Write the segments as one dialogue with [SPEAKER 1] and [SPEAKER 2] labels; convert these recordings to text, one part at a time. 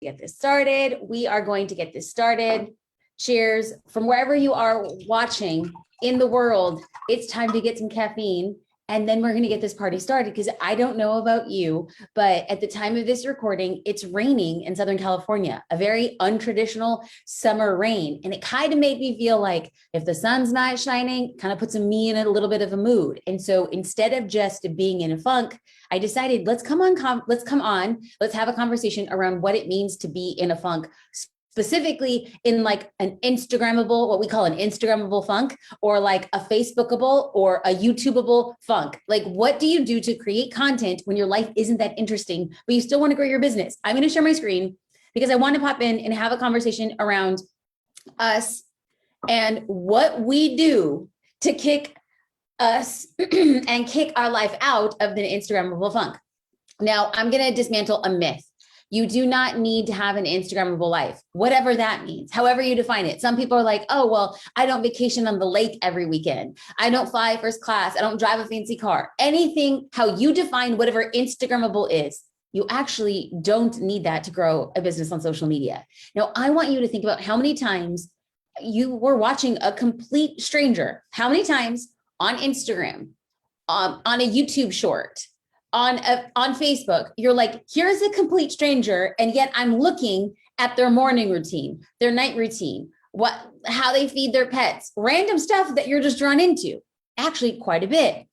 [SPEAKER 1] get this started. We are going to get this started. Cheers. From wherever you are watching in the world, it's time to get some caffeine. And then we're going to get this party started, because I don't know about you, but at the time of this recording, it's raining in Southern California, a very untraditional summer rain. And it kind of made me feel like if the sun's not shining, kind of puts me in a little bit of a mood. And so instead of just being in a funk, I decided let's have a conversation around what it means to be in a funk, specifically in like an Instagrammable, what we call an Instagrammable funk, or like a Facebookable or a YouTubeable funk. Like, what do you do to create content when your life isn't that interesting, but you still want to grow your business? I'm going to share my screen because I want to pop in and have a conversation around us and what we do to kick us and kick our life out of the Instagrammable funk. Now, I'm going to dismantle a myth. You do not need to have an Instagrammable life, whatever that means, however you define it. Some people are like, oh, well, I don't vacation on the lake every weekend. I don't fly first class. I don't drive a fancy car. Anything, how you define whatever Instagrammable is, you actually don't need that to grow a business on social media. Now, I want you to think about how many times you were watching a complete stranger, how many times on Instagram, on a YouTube short, on Facebook, you're like, here's a complete stranger, and yet I'm looking at their morning routine, their night routine, how they feed their pets, random stuff that you're just drawn into. Actually, quite a bit.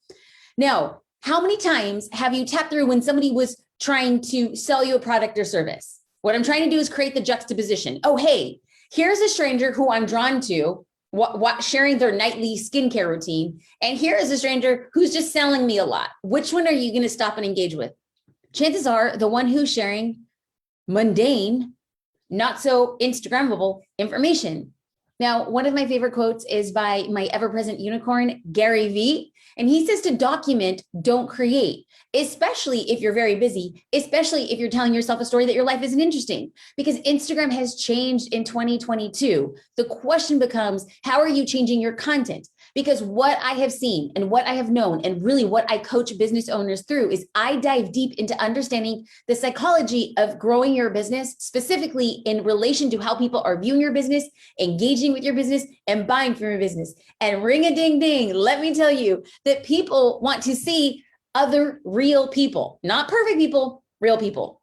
[SPEAKER 1] Now, how many times have you tapped through when somebody was trying to sell you a product or service? What I'm trying to do is create the juxtaposition. Oh, hey, here's a stranger who I'm drawn to, sharing their nightly skincare routine. And here is a stranger who's just selling me a lot. Which one are you going to stop and engage with? Chances are the one who's sharing mundane, not so Instagrammable information. Now, one of my favorite quotes is by my ever-present unicorn, Gary Vee. And he says to document, don't create, especially if you're very busy, especially if you're telling yourself a story that your life isn't interesting, because Instagram has changed in 2022. The question becomes, how are you changing your content? Because what I have seen and what I have known, and really what I coach business owners through, is I dive deep into understanding the psychology of growing your business, specifically in relation to how people are viewing your business, engaging with your business, and buying from your business. And ring a ding ding, let me tell you that people want to see other real people, not perfect people, real people.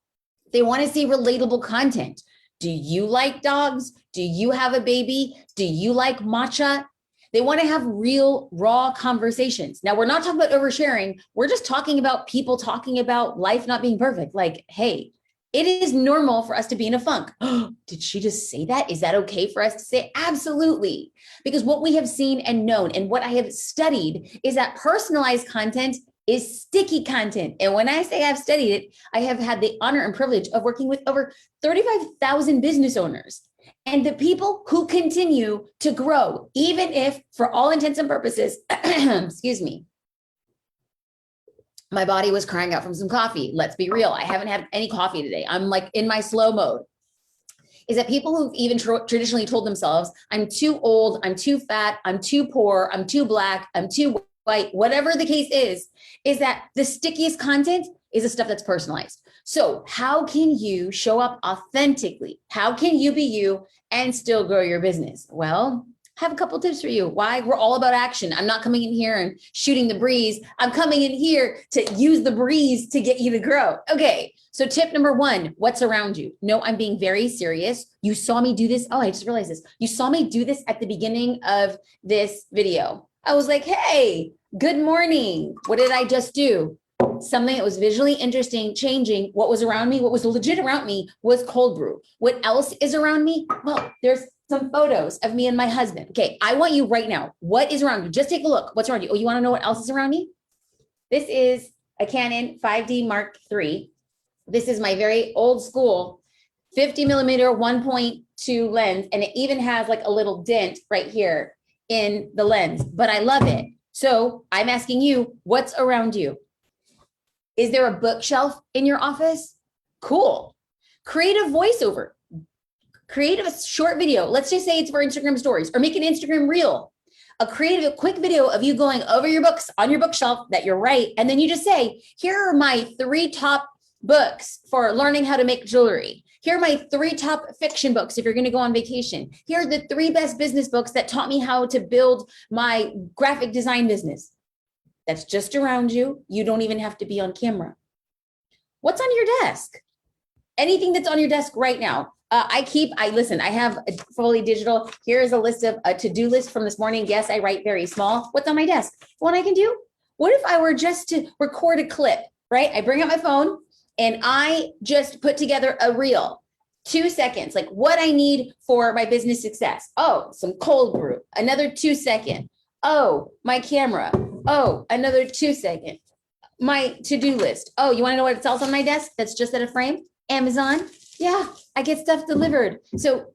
[SPEAKER 1] They want to see relatable content. Do you like dogs? Do you have a baby? Do you like matcha? They want to have real, raw conversations. Now, we're not talking about oversharing. We're just talking about people talking about life not being perfect. Like, hey, it is normal for us to be in a funk. Oh, did she just say that? Is that okay for us to say? Absolutely. Because what we have seen and known and what I have studied is that personalized content is sticky content. And when I say I've studied it, I have had the honor and privilege of working with over 35,000 business owners. And the people who continue to grow, even if for all intents and purposes, excuse me, my body was crying out from some coffee. Let's be real. I haven't had any coffee today. I'm like in my slow mode. Is that people who've even traditionally told themselves, I'm too old, I'm too fat, I'm too poor, I'm too black, I'm too white, whatever the case is that the stickiest content is the stuff that's personalized. So how can you show up authentically? How can you be you and still grow your business? Well, I have a couple tips for you. Why? We're all about action. I'm not coming in here and shooting the breeze. I'm coming in here to use the breeze to get you to grow. Okay. So tip number one, what's around you? No, I'm being very serious. You saw me do this. Oh, I just realized this. You saw me do this at the beginning of this video. I was like, hey, good morning. What did I just do? Something that was visually interesting, changing what was around me. What was legit around me was cold brew. What else is around me? Well, there's some photos of me and my husband. Okay, I want you right now. What is around you? Just take a look. What's around you? Oh, you want to know what else is around me? This is a Canon 5D Mark III. This is my very old school 50 millimeter 1.2 lens. And it even has like a little dent right here in the lens, but I love it. So I'm asking you, what's around you? Is there a bookshelf in your office? Cool. Create a voiceover. Create a short video. Let's just say it's for Instagram stories, or make an Instagram reel. A quick video of you going over your books on your bookshelf that you're right. And then you just say, here are my 3 top books for learning how to make jewelry. Here are my 3 top fiction books if you're going to go on vacation. Here are the 3 best business books that taught me how to build my graphic design business. That's just around you. You don't even have to be on camera. What's on your desk? Anything that's on your desk right now. I have a fully digital. Here's a list of a to-do list from this morning. Yes, I write very small. What's on my desk? What I can do? What if I were just to record a clip, right? I bring out my phone and I just put together a reel, 2 seconds, like what I need for my business success. Oh, some cold brew, another 2 second. Oh, my camera. Oh, another 2 second. My to-do list. Oh, you want to know what else on my desk that's just at a frame? Amazon. Yeah, I get stuff delivered. So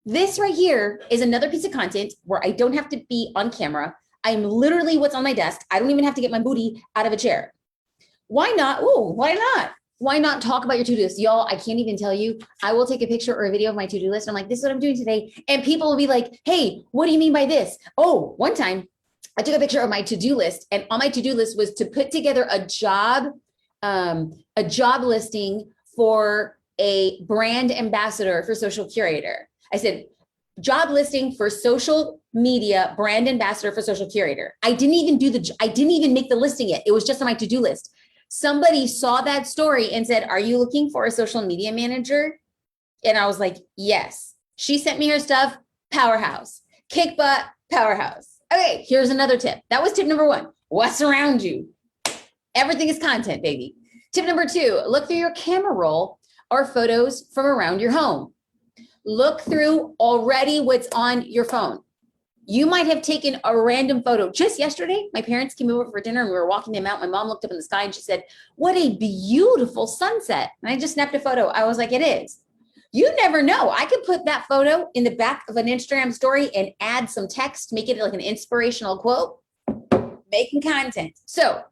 [SPEAKER 1] this right here is another piece of content where I don't have to be on camera. I'm literally what's on my desk. I don't even have to get my booty out of a chair. Why not? Oh, why not? Why not talk about your to-do list? Y'all, I can't even tell you. I will take a picture or a video of my to-do list. I'm like, this is what I'm doing today. And people will be like, hey, what do you mean by this? Oh, one time I took a picture of my to-do list, and on my to-do list was to put together a job listing for a brand ambassador for Social Curator. I said, job listing for social media brand ambassador for Social Curator. I didn't even make the listing yet. It was just on my to-do list. Somebody saw that story and said, are you looking for a social media manager? And I was like, yes. She sent me her stuff, powerhouse. Kick butt, powerhouse. Okay, here's another tip. That was tip number 1. What's around you? Everything is content, baby. Tip number 2, look through your camera roll or photos from around your home. Look through already what's on your phone. You might have taken a random photo. Just yesterday, my parents came over for dinner and we were walking them out. My mom looked up in the sky and she said, what a beautiful sunset. And I just snapped a photo. I was like, it is. You never know. I could put that photo in the back of an Instagram story and add some text, make it like an inspirational quote, making content. So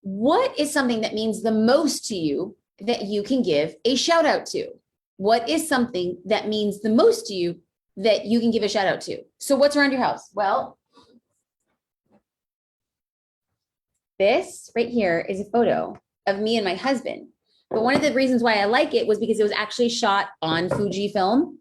[SPEAKER 1] what is something that means the most to you that you can give a shout out to? What is something that means the most to you that you can give a shout out to? So what's around your house? Well, this right here is a photo of me and my husband. But one of the reasons why I like it was because it was actually shot on Fujifilm.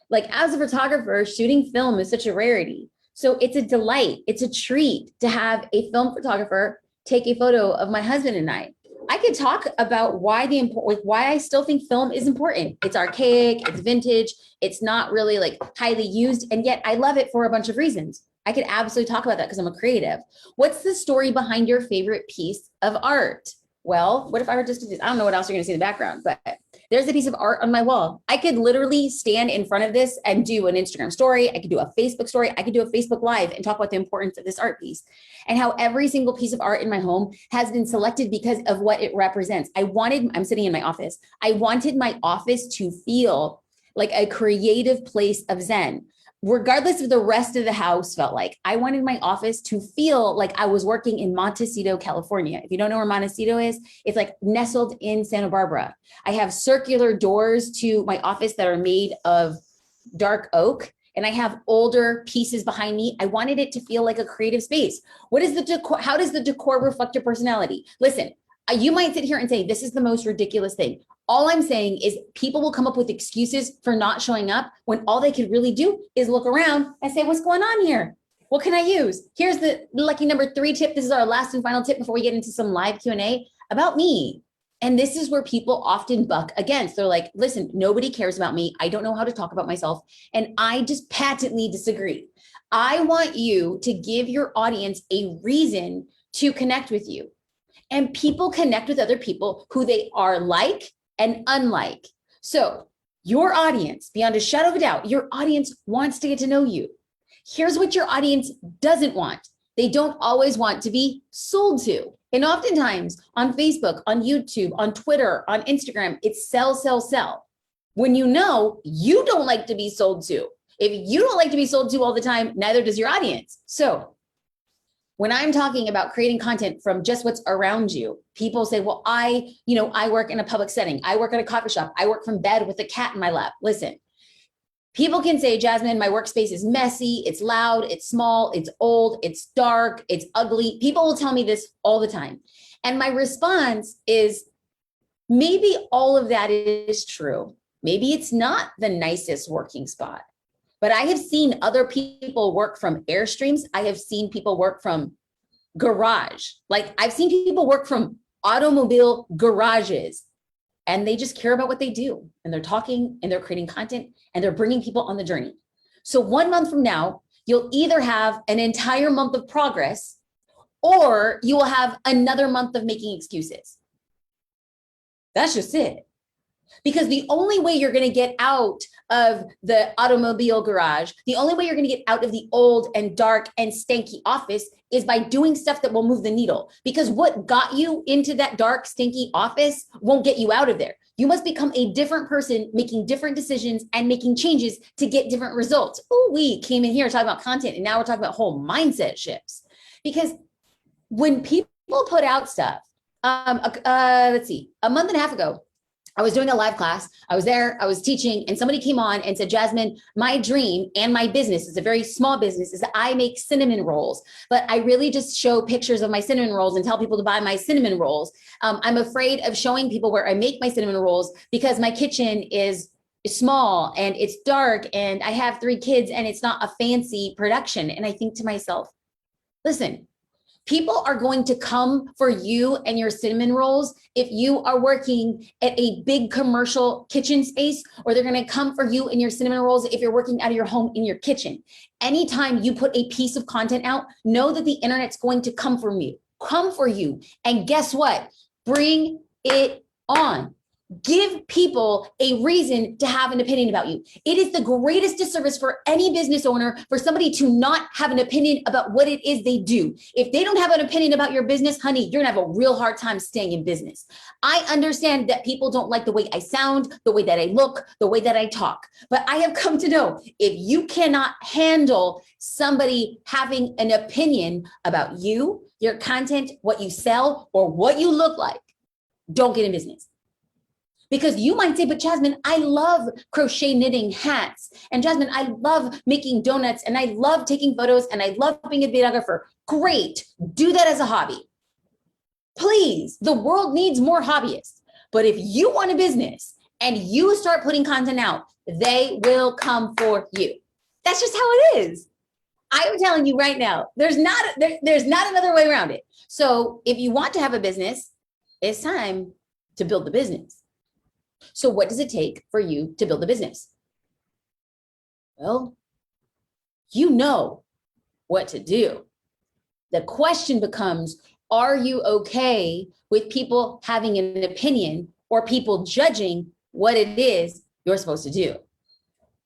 [SPEAKER 1] Like, as a photographer, shooting film is such a rarity. So it's a delight. It's a treat to have a film photographer take a photo of my husband and I. I could talk about why I still think film is important. It's archaic, it's vintage, it's not really like highly used, and yet I love it for a bunch of reasons. I could absolutely talk about that because I'm a creative. What's the story behind your favorite piece of art? Well, what if I were just to do this? I don't know what else you're going to see in the background, but there's a piece of art on my wall. I could literally stand in front of this and do an Instagram story. I could do a Facebook story. I could do a Facebook Live and talk about the importance of this art piece and how every single piece of art in my home has been selected because of what it represents. I'm sitting in my office. I wanted my office to feel like a creative place of Zen, regardless of the rest of the house felt like. I wanted my office to feel like I was working in Montecito, California. If you don't know where Montecito is, it's like nestled in Santa Barbara. I have circular doors to my office that are made of dark oak, and I have older pieces behind me. I wanted it to feel like a creative space. What is the decor? How does the decor reflect your personality? Listen, you might sit here and say, this is the most ridiculous thing. All I'm saying is people will come up with excuses for not showing up when all they could really do is look around and say, what's going on here? What can I use? Here's the lucky number 3 tip. This is our last and final tip before we get into some live Q&A about me. And this is where people often buck against. They're like, listen, nobody cares about me. I don't know how to talk about myself. And I just patently disagree. I want you to give your audience a reason to connect with you. And people connect with other people who they are like and unlike. So your audience, beyond a shadow of a doubt, your audience wants to get to know you. Here's what your audience doesn't want. They don't always want to be sold to. And oftentimes on Facebook, on YouTube, on Twitter, on Instagram, it's sell, sell, sell. When you know you don't like to be sold to. If you don't like to be sold to all the time, neither does your audience. So when I'm talking about creating content from just what's around you, people say, well, I work in a public setting. I work at a coffee shop. I work from bed with a cat in my lap. Listen, people can say, Jasmine, my workspace is messy. It's loud. It's small. It's old. It's dark. It's ugly. People will tell me this all the time. And my response is, Maybe all of that is true. Maybe it's not the nicest working spot, but I have seen other people work from Airstreams. I have seen people work from garage. Like I've seen people work from automobile garages, and they just care about what they do. And they're talking and they're creating content and they're bringing people on the journey. So 1 month from now, you'll either have an entire month of progress or you will have another month of making excuses. That's just it. Because the only way you're going to get out of the automobile garage, the only way you're going to get out of the old and dark and stanky office is by doing stuff that will move the needle. Because what got you into that dark, stinky office won't get you out of there. You must become a different person, making different decisions and making changes to get different results. Oh, we came in here talking about content, and now we're talking about whole mindset shifts. Because when people put out stuff, let's see, a month and a half ago, I was doing a live class. I was there, I was teaching, and somebody came on and said, Jasmine, my dream and my business is a very small business, is that I make cinnamon rolls, but I really just show pictures of my cinnamon rolls and tell people to buy my cinnamon rolls. I'm afraid of showing people where I make my cinnamon rolls because my kitchen is small and it's dark and I have 3 kids and it's not a fancy production. And I think to myself, listen, people are going to come for you and your cinnamon rolls if you are working at a big commercial kitchen space, or they're going to come for you and your cinnamon rolls if you're working out of your home in your kitchen. Anytime you put a piece of content out, know that the internet's going to come for you. And guess what? Bring it on. Give people a reason to have an opinion about you. It is the greatest disservice for any business owner for somebody to not have an opinion about what it is they do. If they don't have an opinion about your business, honey, you're gonna have a real hard time staying in business. I understand that people don't like the way I sound, the way that I look, the way that I talk, but I have come to know if you cannot handle somebody having an opinion about you, your content, what you sell, or what you look like, don't get in business. Because you might say, but Jasmine, I love crochet knitting hats. And Jasmine, I love making donuts and I love taking photos and I love being a videographer. Great, do that as a hobby. Please, the world needs more hobbyists. But if you want a business and you start putting content out, they will come for you. That's just how it is. I'm telling you right now, there's not another way around it. So if you want to have a business, it's time to build the business. So what does it take for you to build a business? Well, you know what to do. The question becomes, are you okay with people having an opinion or people judging what it is you're supposed to do?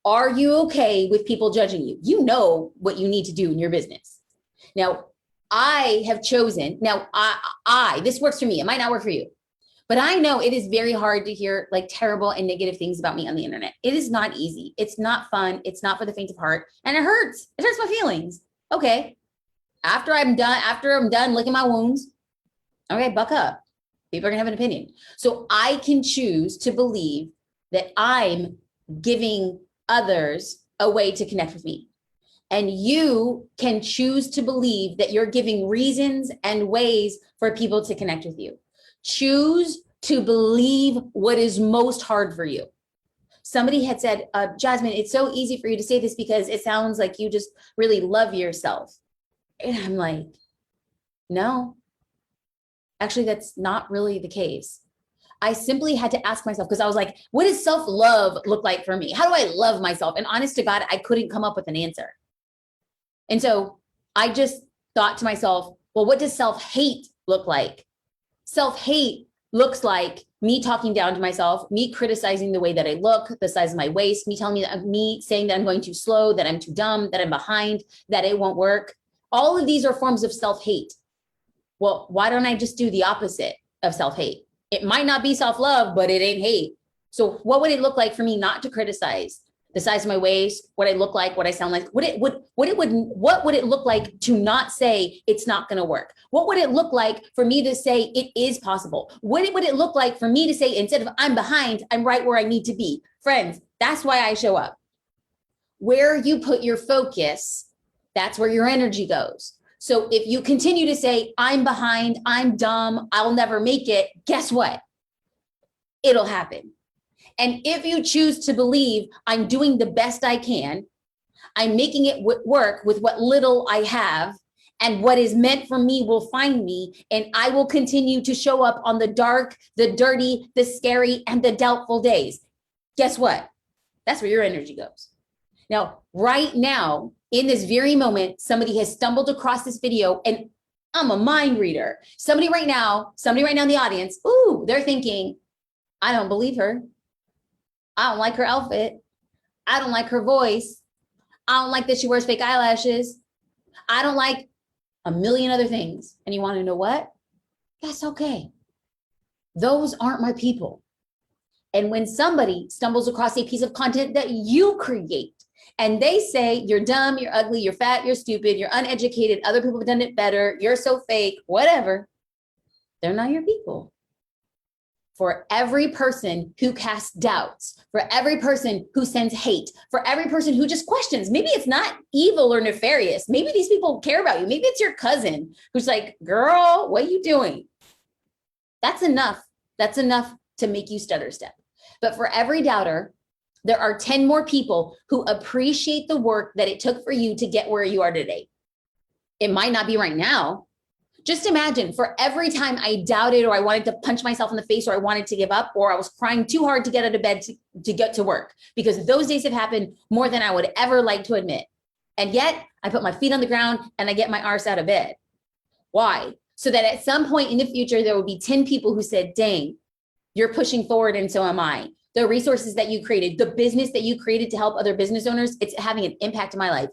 [SPEAKER 1] Are you okay with people judging you? You know what you need to do in your business. Now, I have chosen, this works for me. It might not work for you. But I know it is very hard to hear like terrible and negative things about me on the internet. It is not easy. It's not fun. It's not for the faint of heart. And it hurts. It hurts my feelings. Okay. After I'm done licking my wounds, okay, buck up. People are gonna have an opinion. So I can choose to believe that I'm giving others a way to connect with me. And you can choose to believe that you're giving reasons and ways for people to connect with you. Choose to believe what is most hard for you. Somebody had said, Jasmine, it's so easy for you to say this because it sounds like you just really love yourself. And I'm like, no, actually, that's not really the case. I simply had to ask myself, because I was like, what does self-love look like for me? How do I love myself? And honest to God, I couldn't come up with an answer. And so I just thought to myself, well, what does self-hate look like? Self-hate looks like me talking down to myself, me criticizing the way that I look, the size of my waist, me saying that I'm going too slow, that I'm too dumb, that I'm behind, that it won't work. All of these are forms of self-hate. Well, why don't I just do the opposite of self-hate? It might not be self-love, but it ain't hate. So what would it look like for me not to criticize the size of my waist, what I look like, what I sound like? What would it look like to not say it's not going to work? What would it look like for me to say it is possible? What would it look like for me to say, instead of I'm behind, I'm right where I need to be? Friends, that's why I show up. Where you put your focus, that's where your energy goes. So if you continue to say, I'm behind, I'm dumb, I'll never make it, guess what? it'll happen. And if you choose to believe I'm doing the best I can, I'm making it work with what little I have, and what is meant for me will find me, and I will continue to show up on the dark, the dirty, the scary, and the doubtful days. Guess what? That's where your energy goes. Now, right now, in this very moment, somebody has stumbled across this video, and I'm a mind reader. Somebody right now in the audience, ooh, they're thinking, I don't believe her. I don't like her outfit. I don't like her voice. I don't like that she wears fake eyelashes. I don't like a million other things. And you want to know what? That's okay. Those aren't my people. And when somebody stumbles across a piece of content that you create, and they say, you're dumb, you're ugly, you're fat, you're stupid, you're uneducated, other people have done it better, you're so fake, whatever, they're not your people. For every person who casts doubts, for every person who sends hate, for every person who just questions, maybe it's not evil or nefarious. Maybe these people care about you. Maybe it's your cousin who's like, girl, what are you doing? That's enough. That's enough to make you stutter step. But for every doubter, there are 10 more people who appreciate the work that it took for you to get where you are today. It might not be right now. Just imagine, for every time I doubted, or I wanted to punch myself in the face, or I wanted to give up, or I was crying too hard to get out of bed to get to work, because those days have happened more than I would ever like to admit. And yet I put my feet on the ground and I get my arse out of bed. Why? So that at some point in the future, there will be 10 people who said, dang, you're pushing forward, and so am I. The resources that you created, the business that you created to help other business owners, it's having an impact in my life.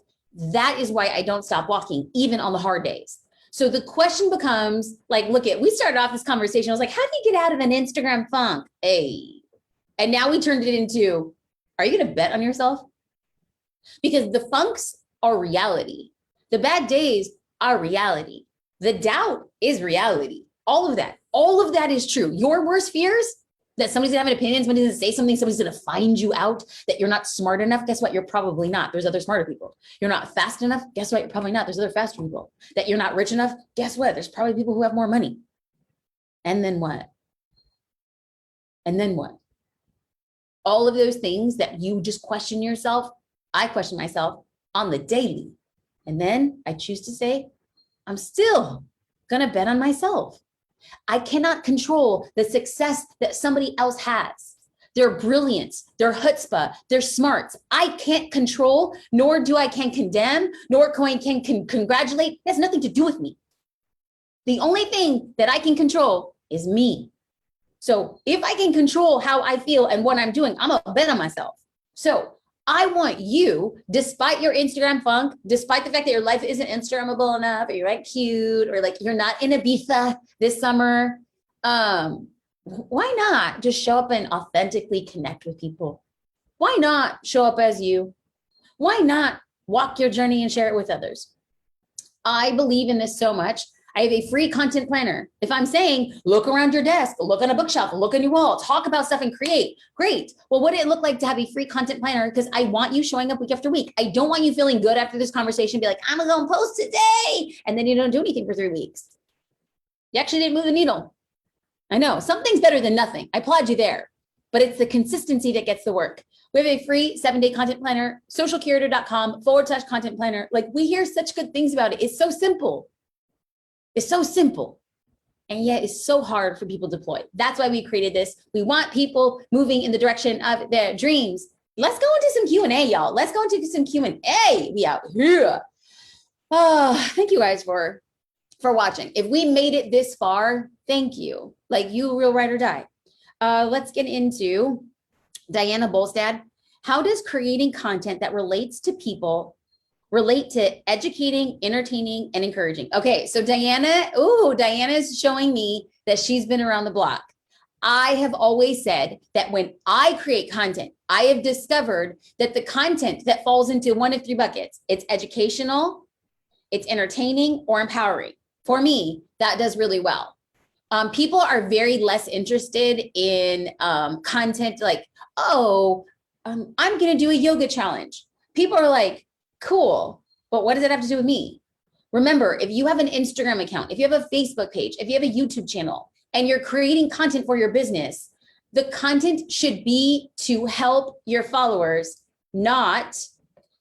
[SPEAKER 1] That is why I don't stop walking, even on the hard days. So the question becomes, like, we started off this conversation. I was like, how do you get out of an Instagram funk? Hey. And now we turned it into, are you going to bet on yourself? Because the funks are reality. The bad days are reality. The doubt is reality. All of that is true. Your worst fears, that somebody's gonna have an opinion, somebody's gonna say something, somebody's gonna find you out, that you're not smart enough. Guess what? You're probably not. There's other smarter people. You're not fast enough. Guess what? You're probably not. There's other faster people. That you're not rich enough. Guess what? There's probably people who have more money. And then what? And then what? All of those things that you just question yourself, I question myself on the daily. And then I choose to say, I'm still gonna bet on myself. I cannot control the success that somebody else has. Their brilliance, their chutzpah, their smarts. I can't control, nor do I can condemn, nor can congratulate. It has nothing to do with me. The only thing that I can control is me. So if I can control how I feel and what I'm doing, I'm gonna bet on myself. So I want you, despite your Instagram funk, despite the fact that your life isn't Instagrammable enough, or you're like cute, or like you're not in Ibiza this summer, why not just show up and authentically connect with people? Why not show up as you? Why not walk your journey and share it with others? I believe in this so much. I have a free content planner. If I'm saying, look around your desk, look on a bookshelf, look on your wall, talk about stuff and create, great. Well, what did it look like to have a free content planner? Because I want you showing up week after week. I don't want you feeling good after this conversation, be like, I'm gonna post today. And then you don't do anything for 3 weeks. You actually didn't move the needle. I know, something's better than nothing. I applaud you there, but it's the consistency that gets the work. We have a free 7-day content planner, socialcurator.com/content planner. Like, we hear such good things about it. It's so simple. It's so simple, and yet it's so hard for people to deploy. That's why we created this. We want people moving in the direction of their dreams. Let's go into some Q&A, y'all. Let's go into some Q&A. We out here. Oh, thank you guys for watching. If we made it this far, thank you. Like, you real ride or die. Let's get into Diana Bolstad. How does creating content that relates to people relate to educating, entertaining, and encouraging? Okay, so Diana's showing me that she's been around the block. I have always said that when I create content, I have discovered that the content that falls into one of 3 buckets, it's educational, it's entertaining, or empowering. For me, that does really well. People are very less interested in content like, I'm gonna do a yoga challenge. People are like, cool, but what does it have to do with me? Remember, if you have an Instagram account, if you have a Facebook page, if you have a YouTube channel, and you're creating content for your business, The content should be to help your followers, not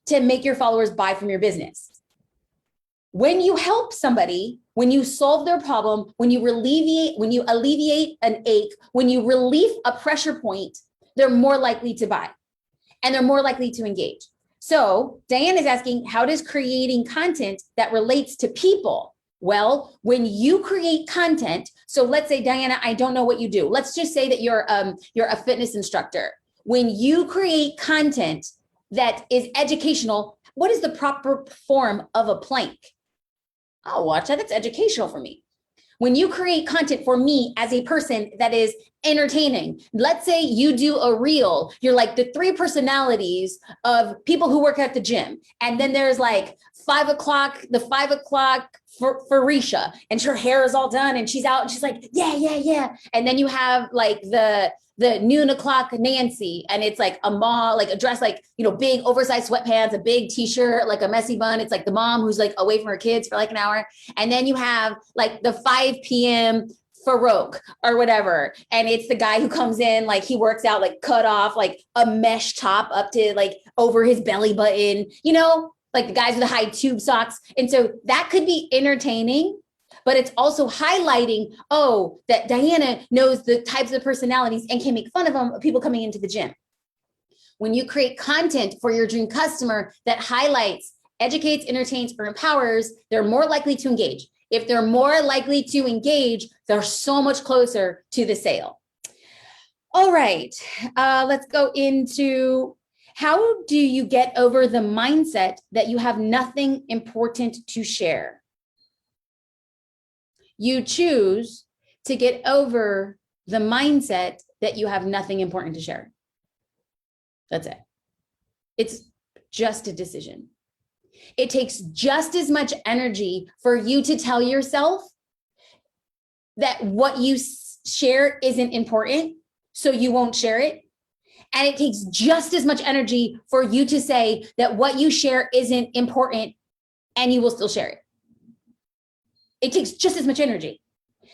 [SPEAKER 1] to make your followers buy from your business. When you help somebody, when you solve their problem, when you alleviate an ache, when you relieve a pressure point, they're more likely to buy and they're more likely to engage. So Diane is asking, how does creating content that relates to people? Well, when you create content, so let's say, Diana, I don't know what you do. Let's just say that you're a fitness instructor. When you create content that is educational, what is the proper form of a plank? I'll watch that. That's educational for me. When you create content for me as a person that is entertaining, let's say you do a reel, you're like the 3 personalities of people who work at the gym. And then there's like 5 o'clock for Risha, and her hair is all done and she's out and she's like, yeah. And then you have like the noon o'clock Nancy, and it's like a mom, like a dress, like, big oversized sweatpants, a big t-shirt, like a messy bun. It's like the mom who's like away from her kids for like an hour. And then you have like the 5 p.m. Farouk or whatever. And it's the guy who comes in, like he works out, like cut off, like a mesh top up to like over his belly button, like the guys with the high tube socks. And so that could be entertaining, but it's also highlighting, that Diana knows the types of personalities and can make fun of them, people coming into the gym. When you create content for your dream customer that highlights, educates, entertains, or empowers, they're more likely to engage. If they're more likely to engage, they're so much closer to the sale. All right, let's go into how do you get over the mindset that you have nothing important to share? You choose to get over the mindset that you have nothing important to share. That's it. It's just a decision. It takes just as much energy for you to tell yourself that what you share isn't important, so you won't share it. And it takes just as much energy for you to say that what you share isn't important and you will still share it. It takes just as much energy.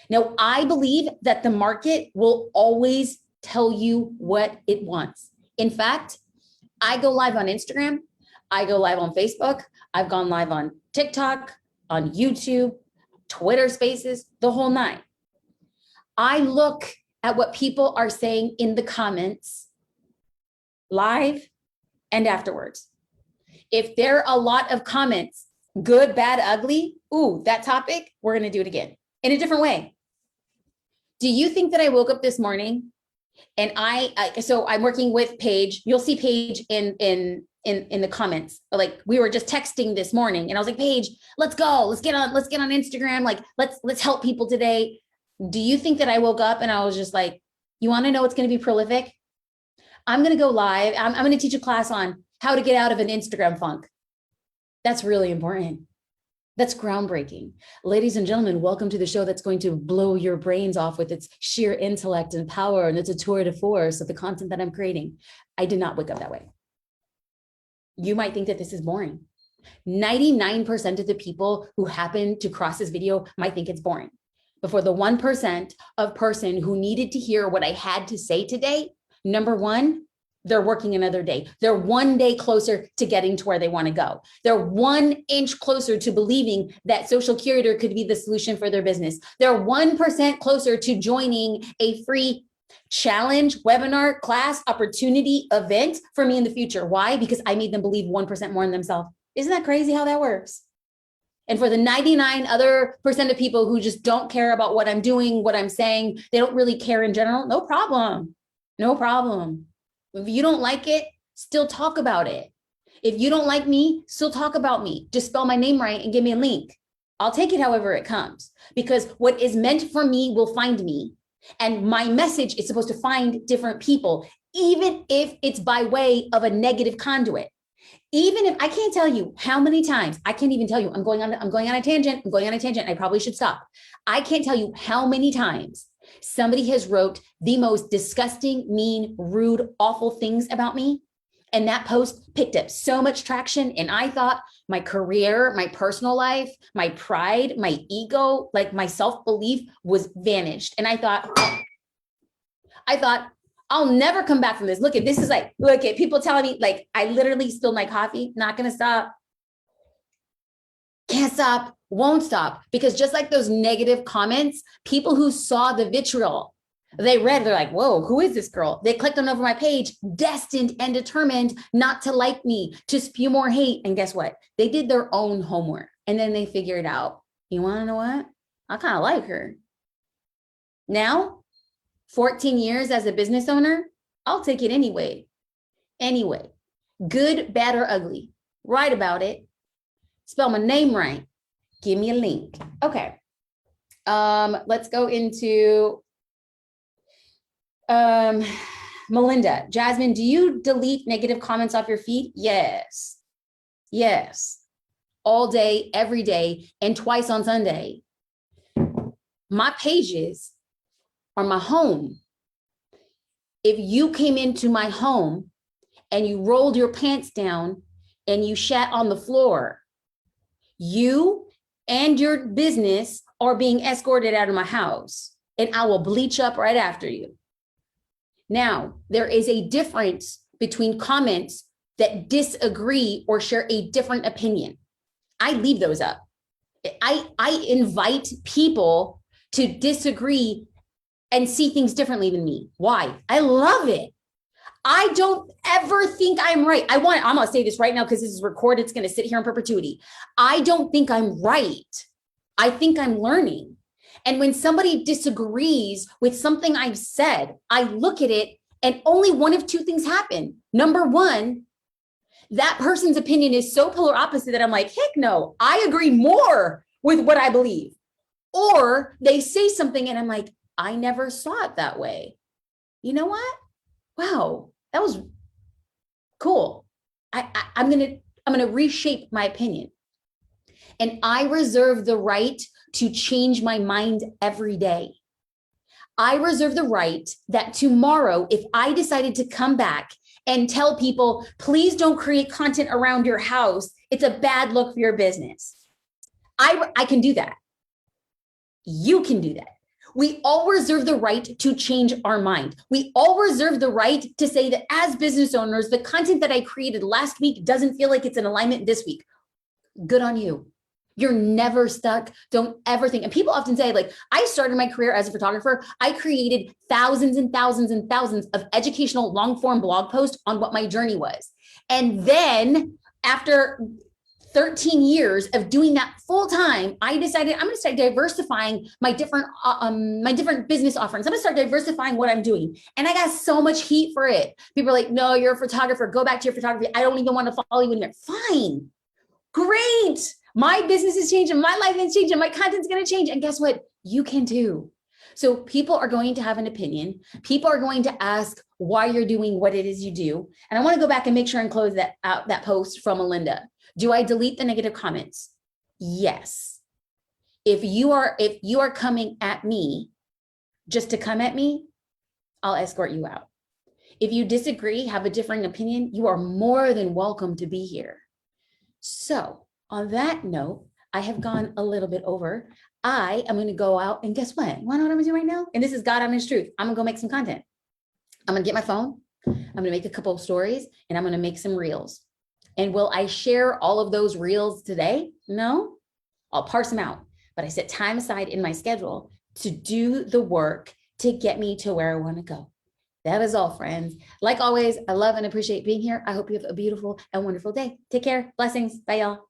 [SPEAKER 1] Now, I believe that the market will always tell you what it wants. In fact, I go live on Instagram. I go live on Facebook. I've gone live on TikTok, on YouTube, Twitter Spaces, the whole nine. I look at what people are saying in the comments, live and afterwards. If there are a lot of comments, good, bad, ugly, that topic, we're going to do it again in a different way. Do you think that I woke up this morning and so I'm working with Paige. You'll see Paige in the comments. Like we were just texting this morning and I was like, Paige, let's go. Let's get on Instagram. Like let's help people today. Do you think that I woke up and I was just like, you want to know what's going to be prolific? I'm going to go live. I'm going to teach a class on how to get out of an Instagram funk. That's really important. That's groundbreaking. Ladies and gentlemen, welcome to the show that's going to blow your brains off with its sheer intellect and power. And it's a tour de force of the content that I'm creating. I did not wake up that way. You might think that this is boring. 99% of the people who happen to cross this video might think it's boring. But for the 1% of person who needed to hear what I had to say today, number one, they're working another day. They're 1 day closer to getting to where they want to go. They're 1 inch closer to believing that Social Curator could be the solution for their business. They're 1% closer to joining a free challenge, webinar, class, opportunity, event for me in the future. Why? Because I made them believe 1% more in themselves. Isn't that crazy how that works? And for the 99% other of people who just don't care about what I'm doing, what I'm saying, they don't really care in general, no problem. No problem. If you don't like it, still talk about it. If you don't like me, still talk about me. Just spell my name right and give me a link. I'll take it however it comes, because what is meant for me will find me. And my message is supposed to find different people, even if it's by way of a negative conduit. Even if I can't tell you how many times, I can't even tell you, I'm going on a tangent. I probably should stop. I can't tell you how many times somebody has wrote the most disgusting, mean, rude, awful things about me. And that post picked up so much traction. And I thought my career, my personal life, my pride, my ego, like my self-belief was vanished. And I thought, I'll never come back from this. Look at this is like, look at people telling me like, I literally spilled my coffee. Not going to stop. Can't stop, won't stop. Because just like those negative comments, people who saw the vitriol, they read, they're like, whoa, who is this girl? They clicked on over my page, destined and determined not to like me, to spew more hate. And guess what? They did their own homework. And then they figured out, you want to know what? I kind of like her. Now, 14 years as a business owner, I'll take it anyway. Anyway, good, bad, or ugly. Write about it. Spell my name right. Give me a link. Okay. Let's go into Melinda. Jasmine, do you delete negative comments off your feed? Yes. Yes. All day, every day, and twice on Sunday. My pages are my home. If you came into my home and you rolled your pants down and you shat on the floor, you and your business are being escorted out of my house, and I will bleach up right after you. Now, there is a difference between comments that disagree or share a different opinion. I leave those up. I invite people to disagree and see things differently than me. Why? I love it. I don't ever think I'm right. I'm going to say this right now because this is recorded. It's going to sit here in perpetuity. I don't think I'm right. I think I'm learning. And when somebody disagrees with something I've said, I look at it and only one of two things happen. Number one, that person's opinion is so polar opposite that I'm like, heck no, I agree more with what I believe. Or they say something and I'm like, I never saw it that way. You know what? Wow, that was cool. I'm gonna reshape my opinion. And I reserve the right to change my mind every day. I reserve the right that tomorrow, if I decided to come back and tell people, please don't create content around your house, it's a bad look for your business. I can do that. You can do that. We all reserve the right to change our mind. We all reserve the right to say that as business owners, the content that I created last week doesn't feel like it's in alignment this week. Good on you. You're never stuck. Don't ever think. And people often say, like, I started my career as a photographer. I created thousands and thousands and thousands of educational long form blog posts on what my journey was. And then after 13 years of doing that full time, I decided I'm going to start diversifying my different business offerings. I'm going to start diversifying what I'm doing. And I got so much heat for it. People are like, no, you're a photographer. Go back to your photography. I don't even want to follow you anymore. Fine. Great. My business is changing. My life is changing. My content's going to change. And guess what? You can too. So people are going to have an opinion. People are going to ask why you're doing what it is you do. And I want to go back and make sure and close that post from Melinda. Do I delete the negative comments? Yes. If you are coming at me just to come at me, I'll escort you out. If you disagree, have a different opinion, you are more than welcome to be here. So on that note, I have gone a little bit over. I am going to go out and guess what? You want to know what I'm going to do right now? And this is God honest truth. I'm going to go make some content. I'm going to get my phone. I'm going to make a couple of stories and I'm going to make some reels. And will I share all of those reels today? No, I'll parse them out. But I set time aside in my schedule to do the work to get me to where I want to go. That is all, friends. Like always, I love and appreciate being here. I hope you have a beautiful and wonderful day. Take care. Blessings. Bye, y'all.